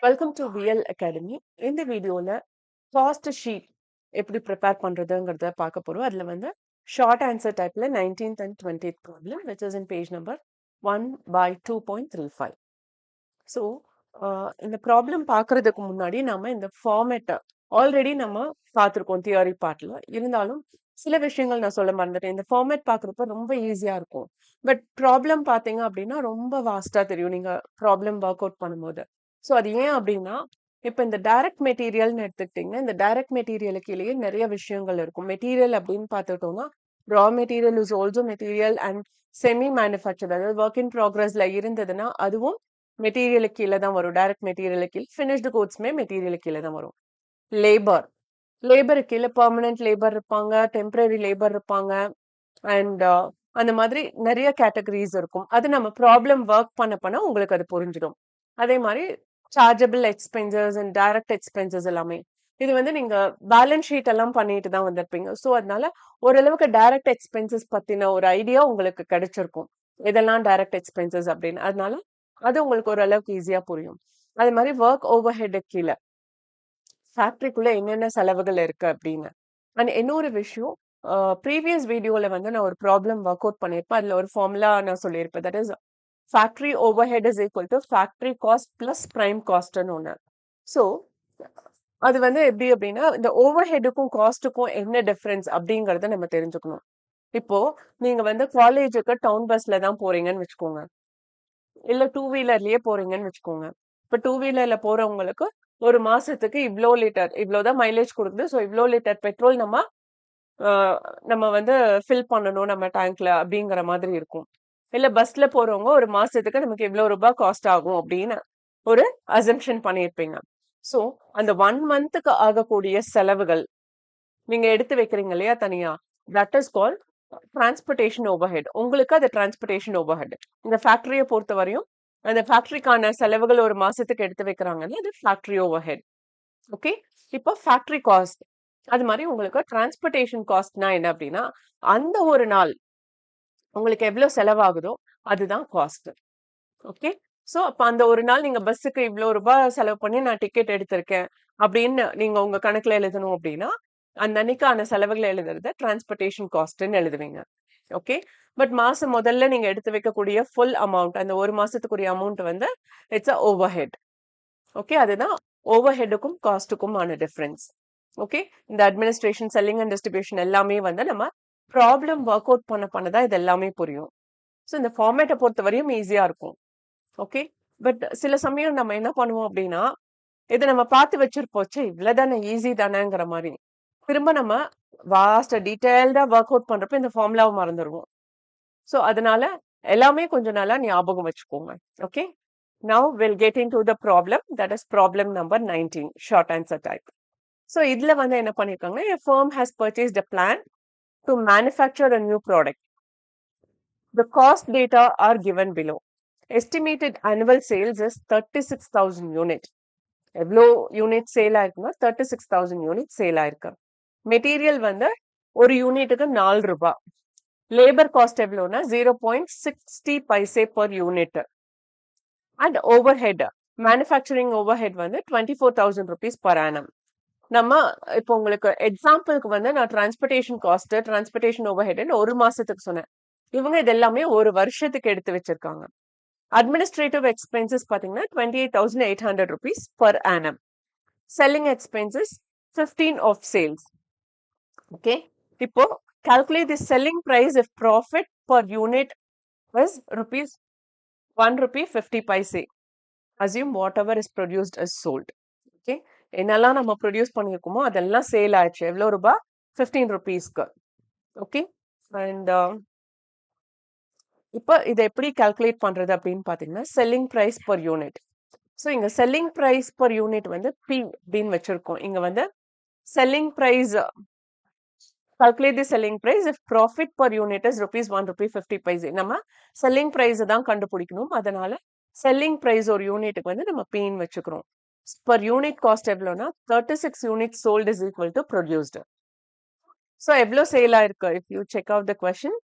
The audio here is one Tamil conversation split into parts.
Welcome to VL academy. இந்த வீடியோல காஸ்ட் ஷீட் எப்படி ப்ரிப்பேர் பண்றதுங்கிறத பார்க்க போறோம். அதுல வந்து ஷார்ட் ஆன்சர் டைப்ல 19th and 20th problem which is in page number 1/2.35. So இந்த ப்ராப்ளம் பார்க்கறதுக்கு முன்னாடி நம்ம இந்த ஃபார்மேட்டை ஆல்ரெடி நம்ம பார்த்துருக்கோம் தியரி பார்ட்ல. இருந்தாலும் சில விஷயங்கள் நான் சொல்ல மறந்துட்டேன். இந்த ஃபார்மேட் பார்க்குறப்ப ரொம்ப ஈஸியா இருக்கும். பட் ப்ராப்ளம் பார்த்தீங்க அப்படின்னா ரொம்ப வாஸ்டா தெரியும் நீங்க ப்ராப்ளம் ஒர்க் அவுட் பண்ணும்போது. ஸோ அது ஏன் அப்படின்னா இப்போ இந்த டைரக்ட் மெட்டீரியல்னு எடுத்துக்கிட்டிங்கன்னா இந்த டைரக்ட் மெட்டீரியலுக்கு கீழேயே நிறைய விஷயங்கள் இருக்கும். மெட்டீரியல் அப்படின்னு பார்த்துட்டோம்னா raw material is also material and semi manufacture, அதாவது ஒர்க் இன் ப்ராக்ரஸ்ல இருந்ததுன்னா அதுவும் மெட்டீரியலுக்கு கீழே தான் வரும். டைரக்ட் மெட்டீரியலுக்கு கீழே ஃபினிஷ்டு கோட்ஸ்மே மெட்டீரியலுக்கு கீழே தான் வரும். லேபர் லேபருக்கு கீழே பெர்மனன்ட் லேபர் இருப்பாங்க, டெம்பரரி லேபர் இருப்பாங்க அண்ட் அந்த மாதிரி நிறைய கேட்டகரிஸ் இருக்கும். அது நம்ம ப்ராப்ளம் ஒர்க் பண்ண உங்களுக்கு அது புரிஞ்சிடும். அதே மாதிரி chargeable expenses and direct expenses எல்லாமே இது வந்து நீங்க பேலன்ஸ் ஷீட் எல்லாம் பண்ணிட்டு தான் வந்திருப்பீங்க. ஸோ அதனால ஓரளவுக்கு டைரக்ட் எக்ஸ்பென்சஸ் பத்தின ஒரு ஐடியா உங்களுக்கு கிடைச்சிருக்கும். இதெல்லாம் டைரக்ட் எக்ஸ்பென்சஸ் அப்படின்னு. அதனால அது உங்களுக்கு ஓரளவுக்கு ஈஸியா புரியும். அதே மாதிரி ஒர்க் ஓவர் ஹெட் கீழே ஃபேக்டரிக்குள்ள என்னென்ன செலவுகள் இருக்கு அப்படின்னு. அண்ட் இன்னொரு விஷயம், ப்ரீவியஸ் வீடியோல வந்து நான் ஒரு ப்ராப்ளம் ஒர்க் அவுட் பண்ணியிருப்பேன். அதுல ஒரு ஃபார்முலா நான் சொல்லியிருப்பேன். That is factory overhead is equal to factory cost plus prime காஸ்ட்னு ஒன்று. ஸோ அது வந்து எப்படி அப்படின்னா இந்த ஓவர் ஹெட்டுக்கும் காஸ்ட்டுக்கும் என்ன டிஃபரன்ஸ் அப்படிங்கறத நம்ம தெரிஞ்சுக்கணும். இப்போ நீங்க வந்து காலேஜுக்கு டவுன் பஸ்ல தான் போறீங்கன்னு வச்சுக்கோங்க, இல்ல டூ வீலர்லயே போறீங்கன்னு வச்சுக்கோங்க. இப்ப டூ வீலர்ல போறவங்களுக்கு ஒரு மாசத்துக்கு இவ்ளோ லிட்டர் இவ்வளவுதான் மைலேஜ் கொடுக்குது. ஸோ இவ்ளோ லிட்டர் பெட்ரோல் நம்ம வந்து ஃபில் பண்ணணும் நம்ம டேங்க்ல அப்படிங்கிற மாதிரி இருக்கும். இல்ல பஸ்ல போறவங்க ஒரு மாசத்துக்கு நமக்கு இவ்வளவு ரூபாய் காஸ்ட் ஆகும் அப்படின்னு ஒரு அசம்ஷன் பண்ணியிருப்பீங்க. ஸோ அந்த 1 மந்த்துக்கு ஆகக்கூடிய செலவுகள் நீங்க எடுத்து வைக்கிறீங்க இல்லையா தனியா, that is call transportation overhead. உங்களுக்கு அது டிரான்ஸ்போர்டேஷன் ஓவர்ஹெட். இந்த ஃபேக்டரியை பொறுத்த வரையும் அந்த ஃபேக்டரிக்கான செலவுகள் ஒரு மாசத்துக்கு எடுத்து வைக்கிறாங்கன்னா அது ஃபேக்டரி ஓவர்ஹெட். ஓகே, இப்போ ஃபேக்டரி காஸ்ட் அது மாதிரி உங்களுக்கு டிரான்ஸ்போர்டேஷன் காஸ்ட்னா என்ன அப்படின்னா அந்த ஒரு நாள் உங்களுக்கு எவ்வளவு செலவாகுதோ அதுதான் காஸ்ட். ஓகே, சோ அப்ப அந்த ஒரு நாள் நீங்க பஸ்ஸுக்கு இவ்வளவு ரூபாய் செலவு பண்ணி நான் டிக்கெட் எடுத்திருக்கேன் அப்படின்னு நீங்க உங்க கணக்குல எழுதணும் அப்படின்னா அந்த அன்னைக்கான செலவுகளை எழுதுறத டிரான்ஸ்போர்டேஷன் காஸ்ட்னு எழுதுவீங்க. ஓகே, பட் மாசம் முதல்ல நீங்க எடுத்து வைக்கக்கூடிய ஃபுல் அமௌண்ட் அந்த ஒரு மாசத்துக்குரிய அமௌண்ட் வந்து it's a over head. Okay, அதுதான் ஓவர் ஹெட்டுக்கும் காஸ்ட்டுக்குமான டிஃபரன்ஸ். ஓகே, இந்த அட்மினிஸ்ட்ரேஷன் செல்லிங் அண்ட் டிஸ்ட்ரிபியூஷன் எல்லாமே வந்து நம்ம ப்ராப்ளம் ஒர்க் அவுட் பண்ணதான் இது எல்லாமே புரியும். ஸோ இந்த ஃபார்மேட்டை பொறுத்த வரையும் ஈஸியா இருக்கும். ஓகே, பட் சில சமயம் நம்ம என்ன பண்ணுவோம் அப்படின்னா இதை நம்ம பார்த்து வச்சிருப்போச்சு இவ்வளவுதானே ஈஸி தானேங்கிற மாதிரி திரும்ப நம்ம வாஸ்ட் டீடைல்டா ஒர்க் அவுட் பண்றப்ப இந்த ஃபார்முலாவை மறந்துடுவோம். ஸோ அதனால எல்லாமே கொஞ்சம் நல்லா ஞாபகம் வச்சுக்கோங்க. Okay, now we'll get into the problem, that is problem number 19, short answer type. So இதுல வந்து என்ன பண்ணிருக்காங்க, a firm has purchased a plant to manufacture a new product. The cost data are given below. Estimated annual sales is 36,000 unit. எவ்வளோ யூனிட் சேல் ஆயிருக்குன்னா 36,000 யூனிட் சேல் ஆயிருக்கு. மெட்டீரியல் வந்து ஒரு யூனிட்டுக்கு 4 ரூபாய். லேபர் காஸ்ட் எவ்வளோனா 0.60 paise per unit. And overhead manufacturing overhead வந்து 24,000 rupees per annum. நம்ம இப்போ உங்களுக்கு எக்ஸாம்பிளுக்கு வந்து நான் transportation cost transportation over head ஒரு மாசத்துக்கு சொன்னேன். இவங்க இது எல்லாமே ஒரு வருஷத்துக்கு எடுத்து வச்சிருக்காங்க. அட்மினிஸ்ட்ரேட்டிவ் எக்ஸ்பென்சஸ் பாத்தீங்கன்னா 28,800 rupees per annum. Selling expenses 15 of sales. Okay, இப்போ calculate the selling price if profit per unit is rupees 1 rupee 50 paise. Assume whatever is produced is sold. Okay, என்னெல்லாம் நம்ம ப்ரொடியூஸ் பண்ணியிருக்கோமோ அதெல்லாம் சேல் ஆயிடுச்சு. எவ்வளோ ரூபாய்? 15 rupeesக்கு. ஓகே, அண்ட் இப்போ இதை எப்படி கால்குலேட் பண்றது அப்படின்னு பாத்தீங்கன்னா selling price per unit. So இங்க செல்லிங் பிரைஸ் பர் யூனிட் வந்து பி அப்படின்னு வச்சிருக்கோம். இங்க வந்து selling price calculate the selling price if profit per unit is rupees 1 rupee 50 paise. நம்ம செல்லிங் பிரைஸ் தான் கண்டுபிடிக்கணும். அதனால செல்லிங் பிரைஸ் ஒரு யூனிட்டுக்கு வந்து நம்ம பின்னு வச்சுக்கிறோம். பர் யூனிட் காஸ்ட் எவ்வளோனா 36 unit sold is equal to produced. So எவ்வளோ சேல் ஆயிருக்கு? If you check out the question,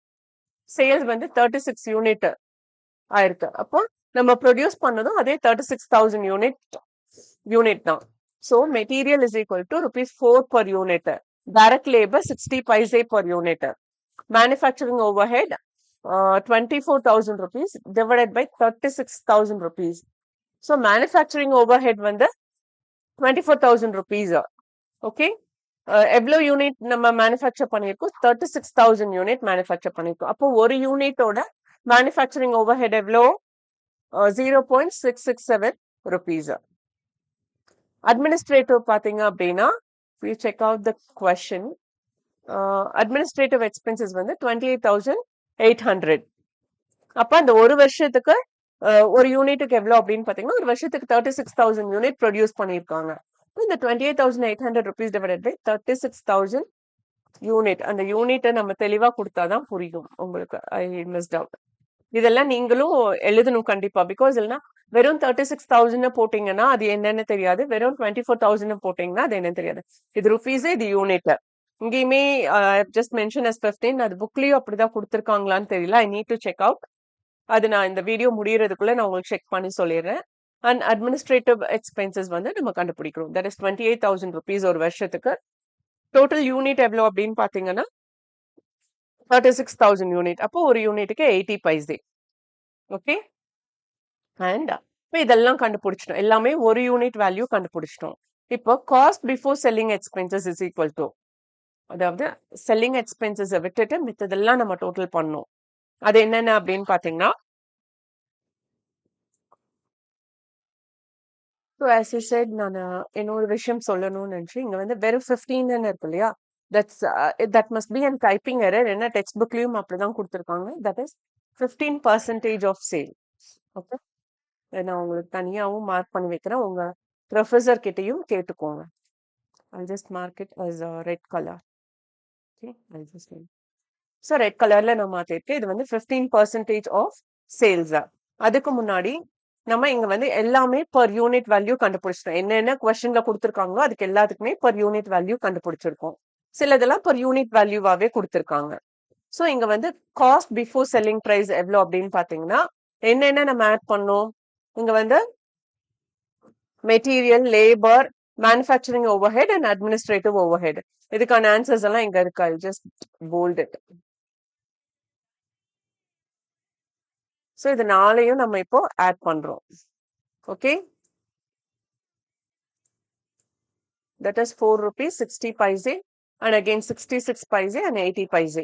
sales வந்து 36 யூனிட் ஆயிருக்கு. அப்போ நம்ம ப்ரொடியூஸ் பண்ணதும் அதே 36,000 யூனிட் யூனிட் தான். So material is equal to ₹4 per unit. Direct labour 60 paise per unit. Manufacturing overhead 24,000 rupees divided by 36,000 rupees. So manufacturing overhead வந்து 24,000 rupees. ஓகே, எவ்வளோ யூனிட் நம்ம மேனுஃபேக்சர் பண்ணியிருக்கோம்? 36,000 யூனிட் மேனுஃபேக்சர் பண்ணியிருக்கோம். அப்போ ஒரு யூனிட்டோட மேனுஃபேக்சரிங் ஓவர் ஹெட் எவ்வளோ? 0.667 rupees. அட்மினிஸ்ட்ரேட்டிவ் பார்த்தீங்க அப்படின்னா, we check out the question. Administrative expenses வந்து 28,800. அப்ப அந்த ஒரு வருஷத்துக்கு ஒரு யூனிட்டுக்கு எவ்வளோ அப்படின்னு பார்த்தீங்கன்னா, ஒரு வருஷத்துக்கு 36,000 யூனிட் ப்ரொடியூஸ் பண்ணியிருக்காங்க. இந்த 28,800 rupees டிவைடட் பை 36,000 யூனிட். அந்த யூனிட்டை நம்ம தெளிவா கொடுத்தாதான் புரியும் உங்களுக்கு. I missed out. இதெல்லாம் நீங்களும் எழுதணும் கண்டிப்பா. பிகாஸ் இல்லைன்னா வெறும் 36,000 போட்டீங்கன்னா அது என்னன்னு தெரியாது. வெறும் 24,000 போட்டீங்கன்னா அது என்னன்னு தெரியாது. இது ருபீஸ், இது யூனிட். இங்கேயுமே ஜஸ்ட் மென்ஷன் அஸ் 15. அது புக்லயும் அப்படிதான் கொடுத்துருக்காங்களான்னு தெரியல. I need to check out. அது நான் இந்த வீடியோ முடியறதுக்குள்ள நான் உங்களுக்கு செக் பண்ணி சொல்லிடுறேன். அண்ட் அட்மினிஸ்ட்ரேட்டிவ் எக்ஸ்பென்சஸ் வந்து நம்ம கண்டுபிடிக்கிறோம். தட் இஸ் 28,000 rupees ஒரு வருஷத்துக்கு. டோட்டல் யூனிட் எவ்வளோ அப்படின்னு பாத்தீங்கன்னா 36,000 யூனிட். அப்போ ஒரு யூனிட்டுக்கு 80 paise. ஓகே, அண்ட் இப்போ இதெல்லாம் கண்டுபிடிச்சிட்டோம். எல்லாமே ஒரு யூனிட் வேல்யூ கண்டுபிடிச்சிட்டோம். இப்போ cost before selling expenses is equal to, அதாவது செல்லிங் எக்ஸ்பென்சஸை விட்டுட்டு மித்ததெல்லாம் நம்ம டோட்டல் பண்ணோம். அது என்னென்ன அப்படின்னு பாத்தீங்கன்னா, ஸோ ஆஸ் யூ செட், நான் இன்னொரு விஷயம் சொல்லணும்னு நினைச்சேன். இங்க வந்து வெறும் 15 இருக்கு இல்லையா, that must be and typing error. என்ன டெக்ஸ்ட் புக்லயும் அப்படிதான் கொடுத்துருக்காங்க. That is 15% of sale. Okay, நான் உங்களுக்கு தனியாகவும் மார்க் பண்ணி வைக்கிறேன். உங்க ப்ரொஃபஸர் கிட்டையும் கேட்டுக்கோங்க. I'll just mark it as a red color. Okay, I'll just name. So red கலர்ல நான் மாத்திருக்கேன். இது வந்து 15% ஆஃப் சேல்ஸ். அதுக்கு முன்னாடி நம்ம இங்க வந்து எல்லாமே பர் யூனிட் வேல்யூ கண்டுபிடிச்சிட்டோம். என்னென்ன கொஸ்டின்ல கொடுத்துருக்காங்களோ அதுக்கு எல்லாத்துக்குமே பர் யூனிட் வேல்யூ கண்டுபிடிச்சிருக்கோம். சிலதெல்லாம் பர் யூனிட் வேல்யூவாவே கொடுத்துருக்காங்க. ஸோ இங்க வந்து காஸ்ட் பிஃபோர் செல்லிங் பிரைஸ் எவ்வளோ அப்படின்னு பாத்தீங்கன்னா, என்னென்ன நம்ம ஆட் பண்ணோம்? இங்க வந்து material, labour, manufacturing overhead and administrative overhead. இதுக்கான ஆன்சர்ஸ் எல்லாம் இங்க இருக்கு. I just bold it. So இது நாளையும் நம்ம இப்போ ஆட் பண்றோம். Okay, that is 4 rupees 60 paise and again 66 paise and 80 paise.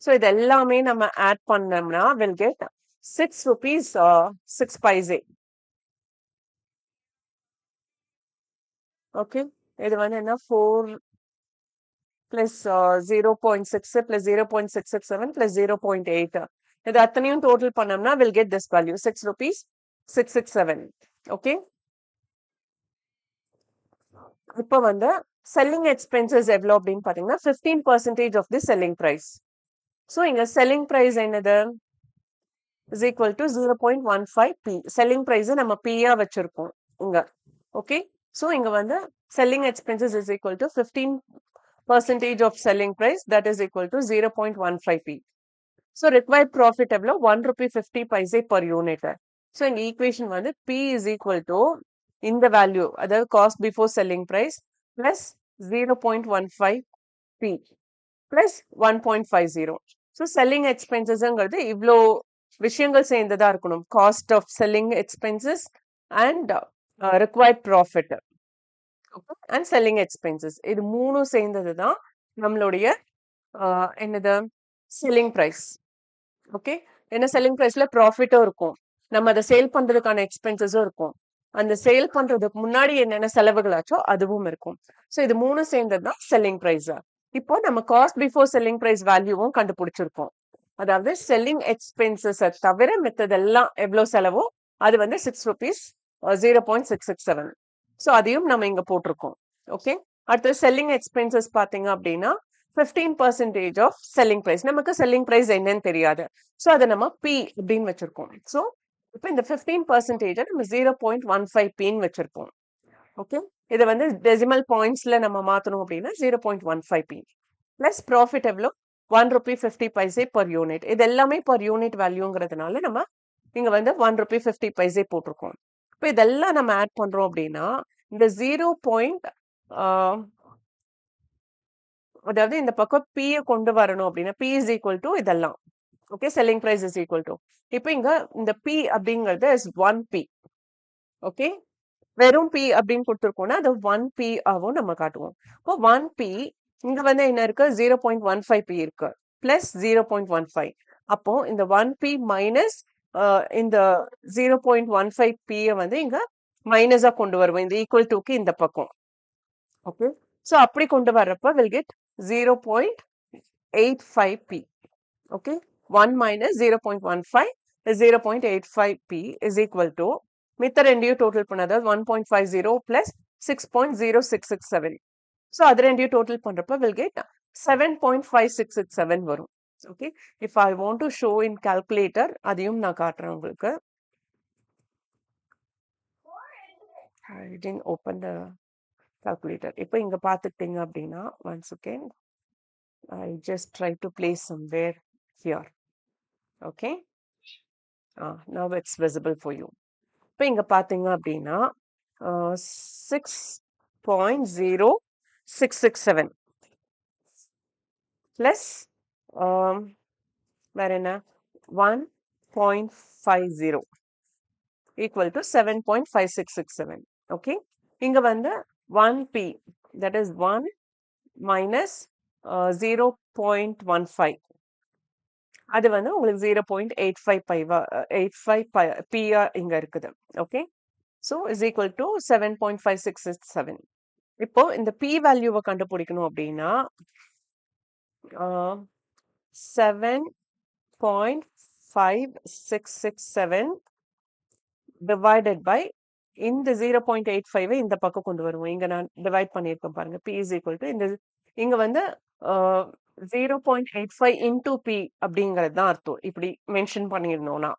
So இது எல்லாமே நம்ம ஆட் பண்ணோம்னா will get 6 rupees 6 paise. Okay, இது வந்து என்ன, 4 plus 0.6 plus 0.667 plus 0.8. இது அத்தனையும் டோட்டல் பண்ணோம்னா will get this value 6 rupees 667. Okay, இப்போ வந்து செல்லிங் எக்ஸ்பென்சஸ் எவ்வளோ அப்படின்னு பாத்தீங்கன்னா 15% of the selling price. So இங்க செல்லிங் பிரைஸ் என்னது is equal to 0.15 p. Selling price நம்ம p-ஆ வச்சிருக்கோம் இங்க. ஓகே, ஸோ இங்க வந்து selling expenses is equal to 15% of selling price, that is equal to 0.15 p. So required profit எவ்வளோ? 1 rupee 50 paise per unit. So இங்க ஈக்குவேஷன் வந்து p இஸ் ஈக்குவல் டு இந்த வேல்யூ, அதாவது cost before selling price plus 0.15 p plus 1.50. So selling எக்ஸ்பென்சஸ்ங்கிறது இவ்வளோ விஷயங்கள் சேர்ந்ததா இருக்கணும். Cost of selling expenses and required profit and selling expenses, இது மூணும் சேர்ந்தது தான் நம்மளுடைய என்னது செல்லிங் பிரைஸ். ஓகே, ஏன்னா செல்லிங் பிரைஸ்ல ப்ராஃபிட்டும் இருக்கும், நம்ம அதை சேல் பண்றதுக்கான எக்ஸ்பென்சஸும் இருக்கும், அந்த சேல் பண்றதுக்கு முன்னாடி என்னென்ன செலவுகளாச்சோ அதுவும் இருக்கும். ஸோ இது மூணு சேர்ந்ததுதான் செல்லிங் பிரைஸ். இப்போ நம்ம காஸ்ட் பிஃபோர் செல்லிங் பிரைஸ் வேல்யூவும் கண்டுபிடிச்சிருக்கோம். அதாவது செல்லிங் எக்ஸ்பென்சஸ் தவிர மித்ததெல்லாம் எவ்வளவு செலவோ அது வந்து 6 rupees 0.667. ஸோ அதையும் நம்ம இங்க போட்டிருக்கோம். ஓகே, அடுத்து செல்லிங் எக்ஸ்பென்சஸ் பாத்தீங்க அப்படின்னா 15% ஆஃப் செல்லிங் பிரைஸ். நமக்கு செல்லிங் பிரைஸ் என்னன்னு தெரியாது, ஸோ அதை நம்ம p அப்படின்னு வச்சிருக்கோம். ஸோ இப்போ இந்த 15% நம்ம 0.15 p வச்சிருக்கோம். ஓகே, இதை வந்து டெசிமல் பாயிண்ட்ஸ்ல நம்ம மாத்தணும் அப்படின்னா 0.15 p பிளஸ் ப்ராஃபிட் எவ்வளோ 1 rupee 50 paise பர் யூனிட். இது எல்லாமே பர் யூனிட் வேல்யூங்கிறதுனால நம்ம இங்க வந்து 1 rupee 50 paise போட்டிருக்கோம். இப்போ இதெல்லாம் நம்ம ஆட் பண்றோம் அப்படின்னா இந்த 0 பாயிண்ட் அதாவது இந்த பக்கம் P கொண்டு வரணும் அப்படின்னா P is equal to இதெல்லாம் okay selling price is equal to இப்போ இங்க இந்த P அப்படிங்கிறது இஸ் 1P ஓகே வெறும் P அப்படின்னு கொடுத்துருக்கோம்னா அது 1P ஆகும் நம்ம காட்டுவோம் இப்போ 1P இங்க வந்து என்ன இருக்கு 0.15P இருக்கு பிளஸ் 0.15 அப்போ இந்த 1P மைனஸ் இந்த 0.15P வந்து இங்க மைனஸா கொண்டு வருவோம் இந்த ஈக்குவல் டுக்கு இந்த பக்கம் ஓகே ஸோ அப்படி கொண்டு வர்றப்ப will get 0.85P okay 1 minus 0.15 is 0.85P is equal to மித்த ரெண்டையும் டோட்டல் பண்ணாத 1.50 plus 6.0667 so அது ரெண்டையும் டோட்டல் பண்றப்ப will get 7.5667 வரும் okay if I want to show in calculator அதையும் நான் காட்டுறேன் உங்களுக்கு I didn't open the calculator இப்போ இங்க பார்த்துட்டீங்க அப்படின்னா once again I just try to place somewhere here okay now it's visible for you இப்போ இங்க பாத்தீங்க அப்படின்னா 6.0667 பிளஸ் வேற என்ன 1.50 equal to 7.5667 okay இங்க வந்து 1P that is 1 minus 0.15 அது வந்து உங்களுக்கு 0.85 P இங்க இருக்குது okay so is equal to 7.5667 இப்போ இந்த P வேல்யூவை கண்டுபிடிக்கணும் அப்படின்னா 7.5667 divided by இந்த 0.85 இந்த பக்கம் கொண்டு வருவோம் இங்க நான் டிவைட் பண்ணியிருக்கேன் பாருங்க P is equal to இந்த இங்க வந்து 0.85 into P அப்படிங்கிறது தான் அர்த்தம் இப்படி மென்ஷன் பண்ணியிருந்தோம்னா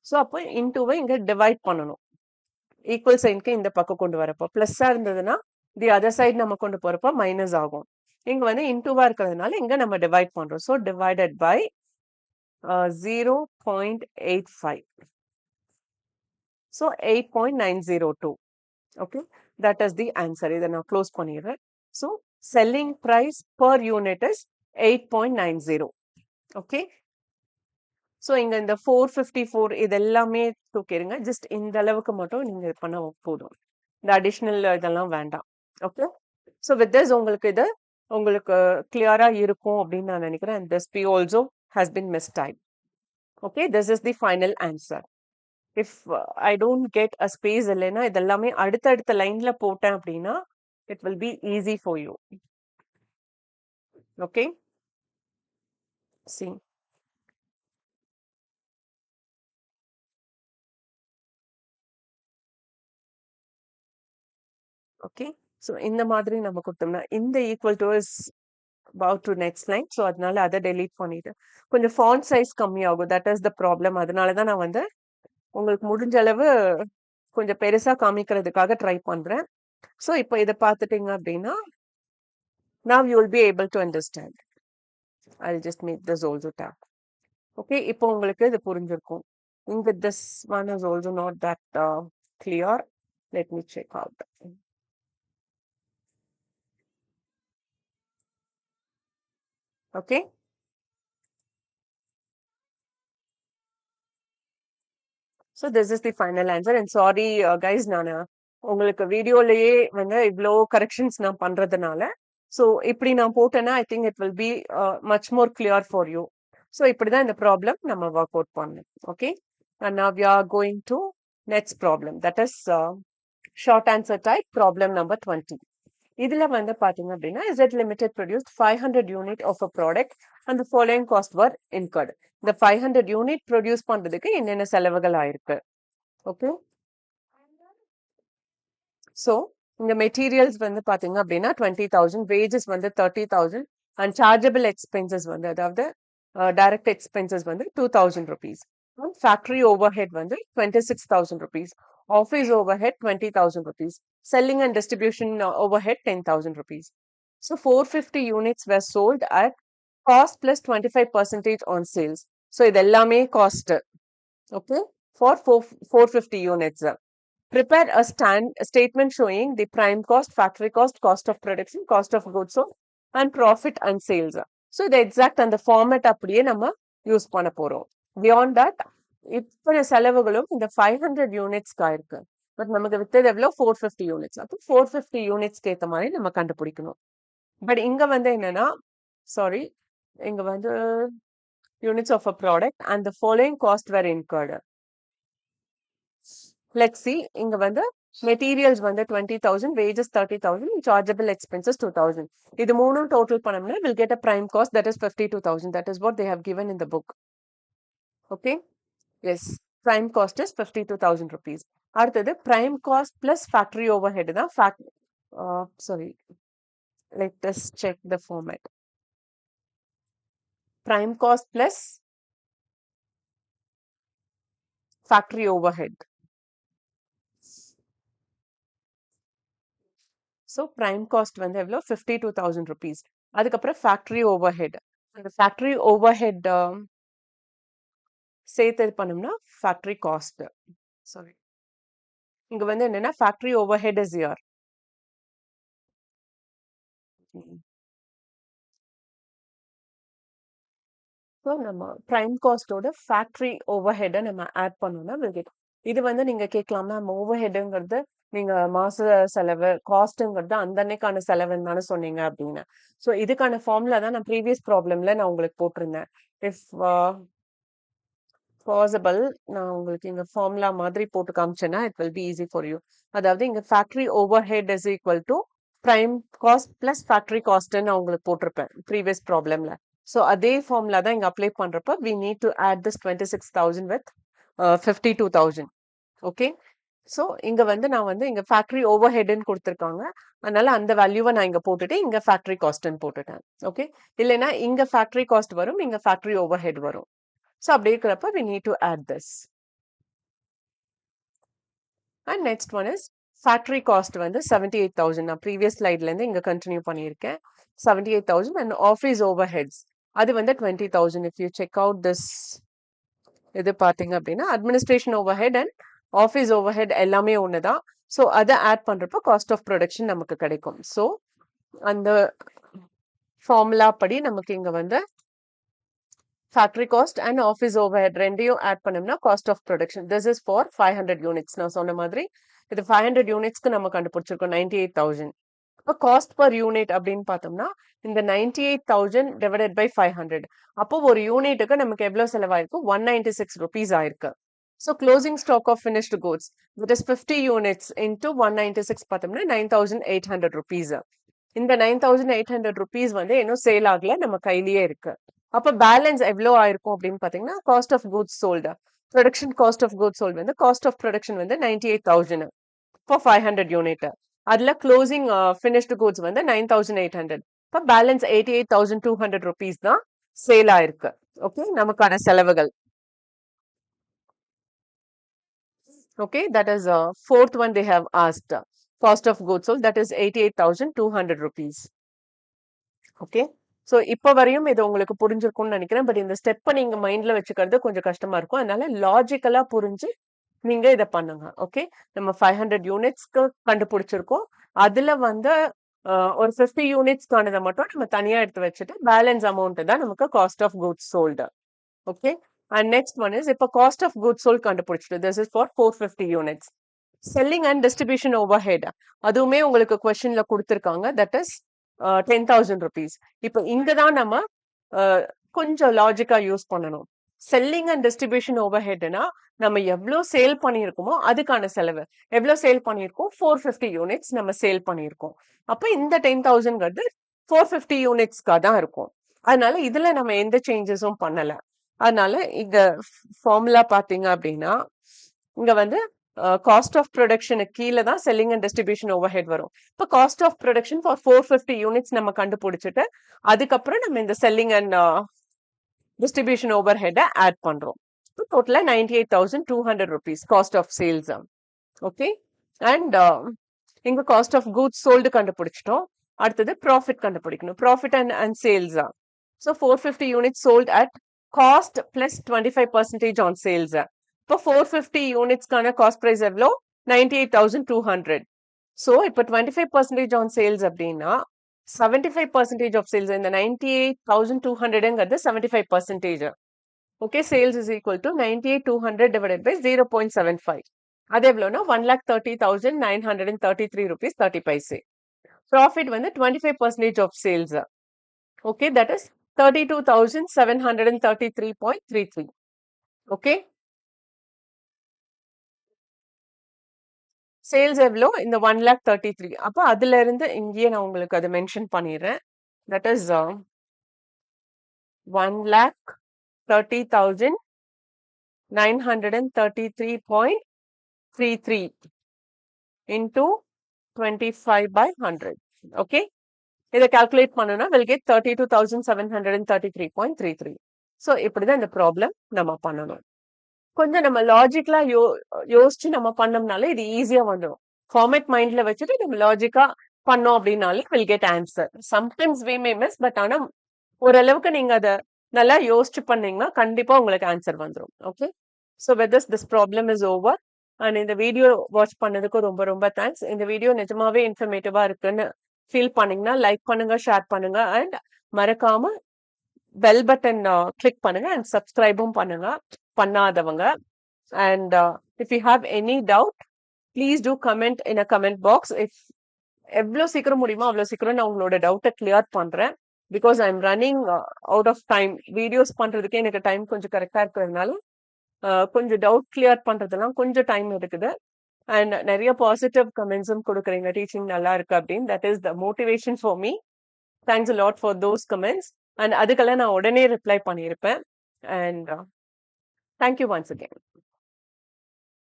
ஸோ அப்போ இன்டூவை இங்க டிவைட் பண்ணணும் ஈக்குவல் சைனுக்கு இந்த பக்கம் கொண்டு வரப்போ பிளஸ்ஸா இருந்ததுன்னா தி அதர் சைடு நம்ம கொண்டு போறப்போ மைனஸ் ஆகும் இங்க வந்து இன்டூவா இருக்கிறதுனால இங்க நம்ம டிவைட் பண்றோம் so divided by 0.85 so 8.902 okay that is the answer இதை நான் க்ளோஸ் பண்ணிடுறேன் so selling price per unit is 8.90 okay so இங்க இந்த 454 இது எல்லாமே தூக்கிடுங்க ஜஸ்ட் இந்த அளவுக்கு மட்டும் நீங்க பண்ண போதும் இந்த அடிஷ்னல் இதெல்லாம் வேண்டாம் ஓகே ஸோ வித் திஸ் உங்களுக்கு இது உங்களுக்கு கிளியரா இருக்கும் அப்படின்னு நான் நினைக்கிறேன் and this P also has been mistyped okay this is the final answer if I don't get a space இல்லைன்னா இதெல்லாமே அடுத்தடுத்த லைன்ல போட்டேன் அப்படின்னா it will be easy for you okay see okay so இந்த மாதிரி நம்ம கொடுத்தோம்னா இந்த equal to is about to next line so அதனால அதை delete பண்ணிட்டு கொஞ்சம் font size கம்மியாகும் that is the problem அதனால தான் நான் வந்து உங்களுக்கு முடிஞ்ச அளவு கொஞ்சம் பெருசா காமிக்கிறதுக்காக ட்ரை பண்றேன் ஸோ இப்போ இதை பார்த்துட்டீங்க அப்படின்னா now you will be able to understand I'll just make this also tab okay இப்போ உங்களுக்கு இது புரிஞ்சிருக்கும் இங்க this one is also not that clear let me check out okay so this is the final answer and sorry guys நான் உங்களுக்கு வீடியோலயே வந்து இவ்வளோ கரெக்ஷன்ஸ் நான் பண்றதுனால ஸோ இப்படி நான் போட்டேன்னா I think it will be much more clear for you so இப்படிதான் இந்த ப்ராப்ளம் நம்ம ஒர்க் அவுட் பண்ணணும் okay and now we are going to next problem that is short answer type problem number 20 இதுல வந்து பாத்தீங்க அப்படின்னா Z Limited produced 500 unit of a product and the following cost were incurred இந்த 500 unit produce பண்றதுக்கு என்னென்ன செலவுகள் ஆயிருக்கு ஓகே ஸோ இந்த மெட்டீரியல்ஸ் வந்து பாத்தீங்க அப்படின்னா 20,000 wages வந்து 30,000 and chargeable expenses வந்து அதாவது direct expenses வந்து 2,000 rupees factory overhead வந்து 26,000 rupees office overhead 20,000 rupees selling and distribution overhead 10,000 rupees so 450 units were sold at cost plus 25% on sales so இது எல்லாமே cost okay for 450 units prepare a statement showing the prime cost, factory cost, cost of production, cost of goods sold, and profit and sales. So the exact and the format அப்படியே நம்ம யூஸ் பண்ண போறோம். Beyond that, இத்தனை செலவுகளும் இந்த 500 யூனிட்ஸ்க்கு ஆயிருக்கு. பட் நமக்கு வித்தது எவ்வளோ 450 யூனிட்ஸ். அப்போ 450 யூனிட்ஸ்க்கு ஏற்ற மாதிரி நம்ம கண்டுபிடிக்கணும். பட் இங்க வந்து என்னன்னா சாரி இங்க வந்து units of a product and the following cost were incurred. Let's see, இங்க வந்து materials வந்து 20,000, wages 30,000, chargeable expenses 2,000. இது மூணும் total பண்ணோம்னா we'll get a prime cost that is 52,000. That is what they have given in the book. Okay? Yes. Prime cost is 52,000 rupees. அடுத்தது prime cost plus factory overhead தான் sorry. Let us check the format. Prime cost plus factory overhead. So prime cost வந்து எவ்வளோ 52,000 rupees. அதுக்கப்புறம் factory overhead. அந்த factory overhead சேர்த்து இது பண்ணோம்னா factory cost. Sorry. இங்க வந்து என்னன்னா factory overhead is here. So நம்ம prime cost ஓட factory overhead நம்ம ஆட் பண்ணோம்னா we'll get. இது வந்து நீங்க கேட்கலாம் மேம் ஓவர்ஹெட்டுங்கிறது நீங்க மாச செலவு காஸ்ட்ங்கிறது அந்த அன்னைக்கான செலவுன்னு தானே சொன்னீங்க அப்படின்னு. ஸோ இதுக்கான ஃபார்முலா தான் நான் ப்ரீவியஸ் ப்ராப்ளம்ல நான் உங்களுக்கு போட்டிருந்தேன். இஃப் பாசிபிள் நான் உங்களுக்கு இங்க ஃபார்முலா மாதிரி போட்டு காமிச்சேன்னா it will be easy for you. அதாவது இங்க factory overhead is equal to prime cost plus factory காஸ்ட்னு நான் உங்களுக்கு போட்டிருப்பேன் ப்ரீவியஸ் ப்ராப்ளம்ல. ஸோ அதே ஃபார்முலா தான் இங்க அப்ளை பண்றப்ப we need to add this 26,000 with 52,000. Okay. So இங்க வந்து நான் வந்து இங்க ஃபேக்டரி ஓவர் ஹெட்னு கொடுத்துருக்காங்க. அதனால அந்த வேல்யூவை நான் இங்க போட்டுட்டு இங்க ஃபேக்டரி காஸ்ட்னு போட்டுட்டேன். ஓகே. இல்லைன்னா இங்க ஃபேக்டரி காஸ்ட் வரும், இங்க ஃபேக்டரி ஓவர் ஹெட் வரும். So அப்படி இருக்கிறப்ப we need to add this. And next one is factory cost வந்து 78,000. நான் previous slideல இருந்து இங்க continue பண்ணியிருக்கேன். 78,000 and office overheads. அது வந்து 20,000. If you check out this இது பார்த்தீங்க அப்படின்னா administration overhead and office overhead எல்லாமே ஒண்ணுதான். ஸோ அதை ஆட் பண்றப்ப காஸ்ட் ஆஃப் ப்ரொடக்ஷன் நமக்கு கிடைக்கும். ஸோ அந்த ஃபார்முலா படி நமக்கு இங்க வந்து factory cost and office overhead ரெண்டையும் ஆட் பண்ணோம்னா cost of production. This is for 500 units. நான் சொன்ன மாதிரி இது 500 யூனிட்ஸ்க்கு நம்ம கண்டுபிடிச்சிருக்கோம் 98,000. அப்போ காஸ்ட் பர் யூனிட் அப்படின்னு பார்த்தோம்னா இந்த 98,000 டிவைடட் பை 500. அப்போ ஒரு யூனிட்டுக்கு நமக்கு எவ்வளவு செலவாயிருக்கும் 196 rupees ஆயிருக்கு. So closing stock of finished goods that is 50 units into 196 பார்த்தோம்னா 9,800 rupees. இந்த 9,800 rupees வந்து இன்னும் சேல் ஆகல, நம்ம கையிலேயே இருக்கு. அப்ப பேலன்ஸ் எவ்வளோ ஆயிருக்கும் அப்படின்னு பாத்தீங்கன்னா cost of goods sold production cost of goods sold வந்து காஸ்ட் ஆஃப் ப்ரொடக்ஷன் வந்து 98,000 ஃபார் 500 யூனிட். அதுல க்ளோசிங் ஃபினிஷ்டு குட்ஸ் வந்து 9,800. இப்போ பேலன்ஸ் 88,200 rupees தான் சேல் ஆயிருக்கு. ஓகே, நமக்கான செலவுகள். Okay, that is fourth one they have asked. Cost of goods sold, that is 88,200 rupees. Okay. So இப்போ வரையும் இது உங்களுக்கு புரிஞ்சிருக்கும்னு நினைக்கிறேன். பட் இந்த ஸ்டெப்பை நீங்க மைண்ட்ல வச்சுக்கிறது கொஞ்சம் கஷ்டமா இருக்கும். அதனால லாஜிக்கலா புரிஞ்சு நீங்க இதை பண்ணுங்க. ஓகே, நம்ம 500 யூனிட்ஸ்க்கு கண்டுபிடிச்சிருக்கோம். அதுல வந்து ஒரு 50 யூனிட்ஸ்க்கானதை மட்டும் நம்ம தனியா எடுத்து வச்சுட்டு பேலன்ஸ் அமௌண்ட் தான் நமக்கு cost of goods sold. Okay, and next one is இப்போ காஸ்ட் ஆஃப் குட்ஸ் சோல்ட் கண்டுபிடிச்சிட்டு this is for 450 units. Selling and distribution over head அதுவுமே உங்களுக்கு கொஸ்டின்ல கொடுத்துருக்காங்க. That is 10,000 rupees. இப்போ இங்கதான் நம்ம கொஞ்சம் லாஜிக்கா யூஸ் பண்ணணும். செல்லிங் அண்ட் டிஸ்ட்ரிபியூஷன் ஓவர் ஹெட்னா நம்ம எவ்வளவு சேல் பண்ணியிருக்கோமோ அதுக்கான செலவு. எவ்வளவு சேல் பண்ணியிருக்கோம் 450 யூனிட்ஸ் நம்ம சேல் பண்ணியிருக்கோம். அப்ப இந்த 10,000ங்கிறது 450 யூனிட்ஸ்க்காக தான் இருக்கும். அதனால இதுல நம்ம எந்த சேஞ்சஸும் பண்ணல. அதனால இங்க ஃபார்முலா பாத்தீங்க அப்படின்னா இங்க வந்து காஸ்ட் ஆஃப் ப்ரொடக்ஷனுக்கு கீழே தான் selling and distribution over head வரும். இப்போ cost of production for 450 units நம்ம கண்டுபிடிச்சிட்டு அதுக்கப்புறம் நம்ம இந்த செல்லிங் அண்ட் டிஸ்ட்ரிபியூஷன் ஓவர் ஹெட்டை ஆட் பண்றோம். இப்போ டோட்டலா 98,200 rupees cost of sales. Okay, and இங்க காஸ்ட் ஆஃப் குட்ஸ் சோல்டு கண்டுபிடிச்சிட்டோம். அடுத்தது ப்ராஃபிட் கண்டுபிடிக்கணும். Profit and sales. So 450 units sold at cost plus 25% on sales. இப்போ 450 யூனிட்ஸ்க்கான காஸ்ட் பிரைஸ் எவ்வளோ 98,200. So இப்போ 25% on sales அப்படின்னா 75% of sales இந்த 98,200ங்கிறது 75%. Okay, sales is equal to 98,200 divided by 0.75. அது எவ்வளோனா 1,30,933 rupees 30 paise. Profit வந்து 25% of sales. Okay, that is 32,733.33. Okay. Sales எவ்வளோ? இந்த 1,33,000. அப்ப அதுல இருந்து இங்கேயே நான் உங்களுக்கு அதை மென்ஷன் பண்ணிடுறேன். That is 1,30,933.33 into 25 by 100. Okay. இதை கால்குலேட் பண்ணோம்னா will get 32,733.33. ஸோ இப்படிதான் இந்த ப்ராப்ளம் நம்ம பண்ணணும். கொஞ்சம் நம்ம லாஜிக்கலா யோசிச்சு நம்ம பண்ணோம்னாலே இது ஈஸியா வந்துடும். ஃபார்மேட் மைண்ட்ல வச்சுட்டு நம்ம லாஜிக்கா பண்ணோம் அப்படின்னாலே will get answer. Sometimes we may miss, but ஆனா ஓரளவுக்கு நீங்க அதை நல்லா யோசிச்சு பண்ணீங்கன்னா கண்டிப்பா உங்களுக்கு ஆன்சர் வந்துடும். Okay, so with this problem is over. And இந்த வீடியோ வாட்ச் பண்ணதுக்கு ரொம்ப ரொம்ப தேங்க்ஸ். இந்த வீடியோ நிஜமாவே இன்ஃபர்மேட்டிவா இருக்குன்னு ஃபீல் பண்ணீங்கன்னா லைக் பண்ணுங்க, ஷேர் பண்ணுங்க, அண்ட் மறக்காம பெல் பட்டன் கிளிக் பண்ணுங்க அண்ட் சப்ஸ்கிரைபும் பண்ணுங்க பண்ணாதவங்க. And if you have any doubt, please do comment in a comment box. If எவ்வளோ சீக்கிரம் முடியுமோ அவ்வளோ சீக்கிரம் நான் உங்களோட டவுட்டை கிளியர் பண்றேன். Because I am running out of time. Videos பண்றதுக்கே எனக்கு டைம் கொஞ்சம் கரெக்டா இருக்கிறதுனால கொஞ்சம் டவுட் கிளியர் பண்றதெல்லாம் கொஞ்சம் டைம் எடுக்குது. அண்ட் நிறைய பாசிட்டிவ் கமெண்ட்ஸும் கொடுக்குறீங்க, டீச்சிங் நல்லா இருக்கு அப்படின்னு. That is the motivation for me. Thanks a lot for those comments. And அதுக்கெல்லாம் நான் உடனே ரிப்ளை பண்ணியிருப்பேன். And thank you once again.